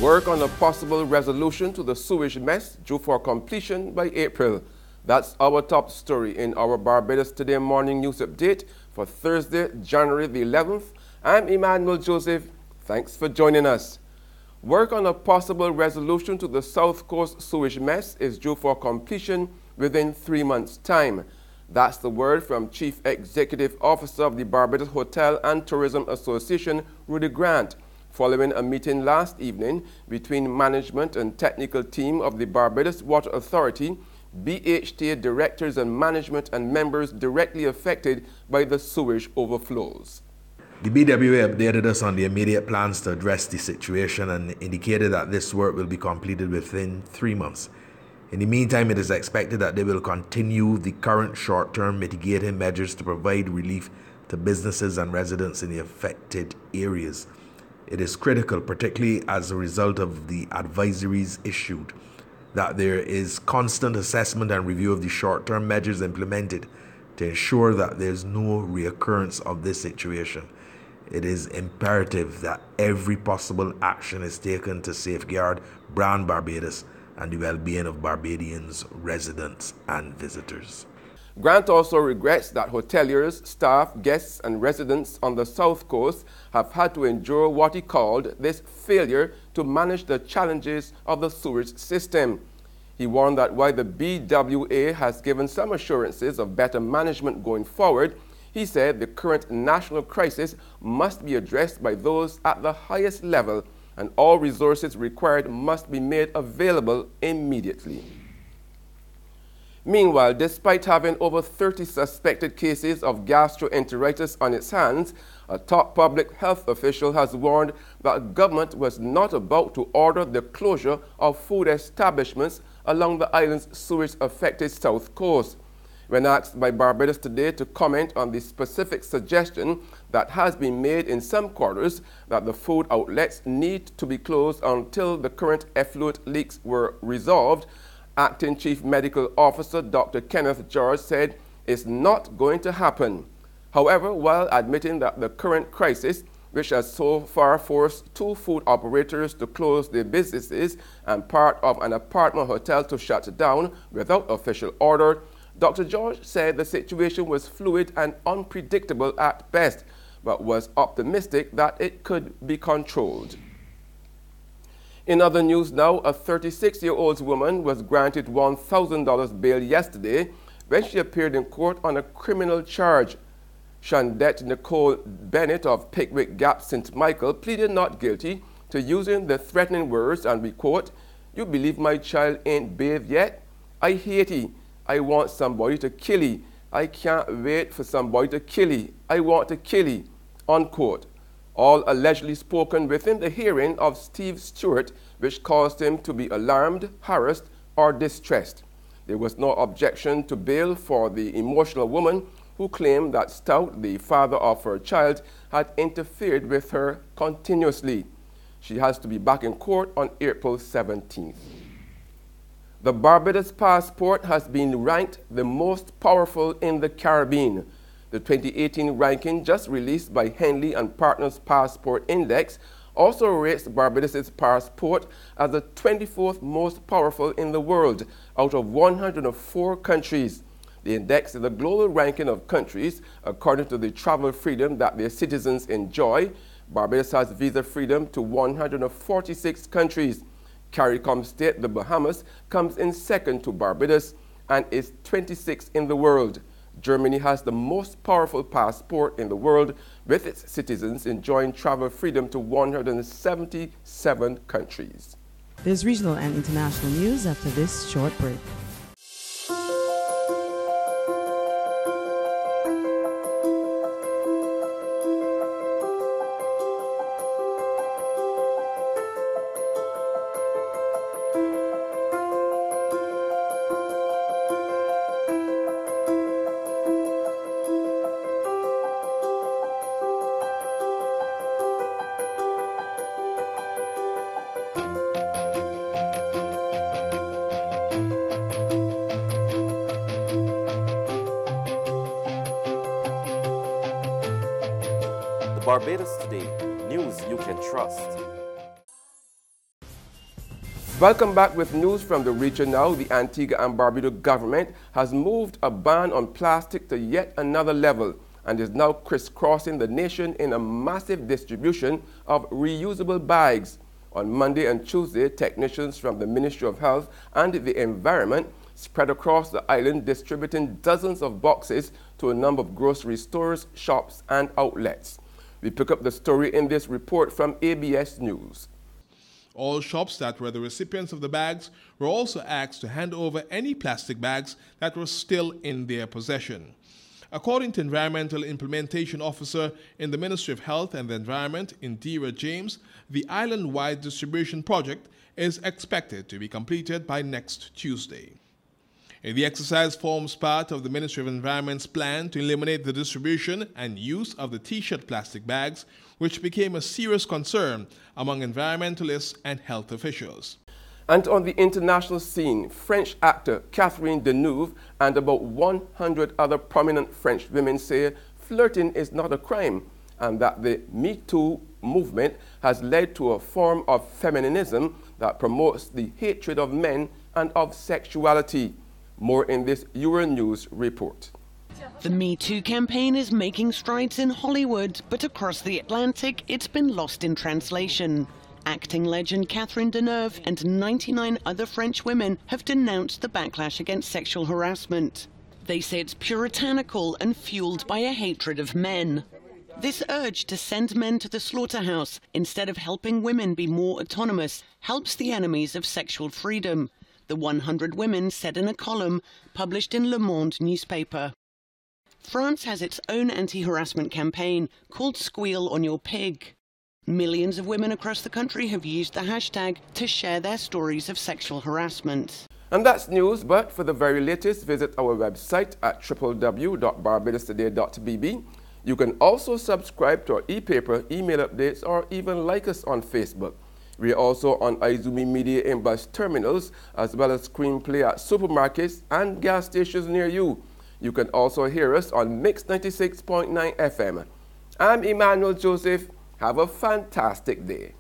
Work on a possible resolution to the sewage mess due for completion by April. That's our top story in our Barbados Today morning news update for Thursday, January the 11th. I'm Emmanuel Joseph. Thanks for joining us. Work on a possible resolution to the South Coast sewage mess is due for completion within 3 months' time. That's the word from Chief Executive Officer of the Barbados Hotel and Tourism Association, Rudy Grant, following a meeting last evening between management and technical team of the Barbados Water Authority, BHTA directors and management and members directly affected by the sewage overflows. The BWA updated us on the immediate plans to address the situation and indicated that this work will be completed within 3 months. In the meantime, it is expected that they will continue the current short-term mitigating measures to provide relief to businesses and residents in the affected areas. It is critical, particularly as a result of the advisories issued, that there is constant assessment and review of the short-term measures implemented to ensure that there is no reoccurrence of this situation. It is imperative that every possible action is taken to safeguard Brand Barbados and the well-being of Barbadians, residents and visitors. Grant also regrets that hoteliers, staff, guests and residents on the South Coast have had to endure what he called this failure to manage the challenges of the sewage system. He warned that while the BWA has given some assurances of better management going forward, he said the current national crisis must be addressed by those at the highest level and all resources required must be made available immediately. Meanwhile, despite having over 30 suspected cases of gastroenteritis on its hands, a top public health official has warned that government was not about to order the closure of food establishments along the island's sewage-affected south coast. When asked by Barbados Today to comment on the specific suggestion that has been made in some quarters that the food outlets need to be closed until the current effluent leaks were resolved, Acting Chief Medical Officer Dr. Kenneth George said it's not going to happen. However, while admitting that the current crisis, which has so far forced 2 food operators to close their businesses and part of an apartment hotel to shut down without official order, Dr. George said the situation was fluid and unpredictable at best, but was optimistic that it could be controlled. In other news now, a 36-year-old woman was granted $1,000 bail yesterday when she appeared in court on a criminal charge. Shandette Nicole Bennett of Pickwick Gap, St. Michael, pleaded not guilty to using the threatening words, and we quote, "You believe my child ain't bathed yet? I hate he. I want somebody to kill he. I can't wait for somebody to kill he. I want to kill he," unquote. All allegedly spoken within the hearing of Steve Stewart, which caused him to be alarmed, harassed, or distressed. There was no objection to bail for the emotional woman who claimed that Stout, the father of her child, had interfered with her continuously. She has to be back in court on April 17th. The Barbados passport has been ranked the most powerful in the Caribbean. The 2018 ranking, just released by Henley and Partners Passport Index, also rates Barbados' passport as the 24th most powerful in the world out of 104 countries. The index is a global ranking of countries according to the travel freedom that their citizens enjoy. Barbados has visa freedom to 146 countries. CARICOM state, the Bahamas, comes in second to Barbados and is 26th in the world. Germany has the most powerful passport in the world, with its citizens enjoying travel freedom to 177 countries. There's regional and international news after this short break. Barbados Today, news you can trust. Welcome back with news from the region now. The Antigua and Barbados government has moved a ban on plastic to yet another level and is now crisscrossing the nation in a massive distribution of reusable bags. On Monday and Tuesday, technicians from the Ministry of Health and the Environment spread across the island distributing dozens of boxes to a number of grocery stores, shops and outlets. We pick up the story in this report from ABS News. All shops that were the recipients of the bags were also asked to hand over any plastic bags that were still in their possession. According to Environmental Implementation Officer in the Ministry of Health and the Environment, Indira James, the island-wide distribution project is expected to be completed by next Tuesday. The exercise forms part of the Ministry of Environment's plan to eliminate the distribution and use of the T-shirt plastic bags, which became a serious concern among environmentalists and health officials. And on the international scene, French actor Catherine Deneuve and about 100 other prominent French women say flirting is not a crime and that the Me Too movement has led to a form of feminism that promotes the hatred of men and of sexuality. More in this Euronews report. The Me Too campaign is making strides in Hollywood, but across the Atlantic it's been lost in translation. Acting legend Catherine Deneuve and 99 other French women have denounced the backlash against sexual harassment. They say it's puritanical and fueled by a hatred of men. This urge to send men to the slaughterhouse instead of helping women be more autonomous helps the enemies of sexual freedom, the 100 women said in a column published in Le Monde newspaper. France has its own anti-harassment campaign called Squeal on Your Pig. Millions of women across the country have used the hashtag to share their stories of sexual harassment. And that's news, but for the very latest, visit our website at www.barbadostoday.bb. You can also subscribe to our e-paper, email updates, or even like us on Facebook. We are also on Izumi Media in bus terminals, as well as screenplay at supermarkets and gas stations near you. You can also hear us on Mix 96.9 FM. I'm Emmanuel Joseph. Have a fantastic day.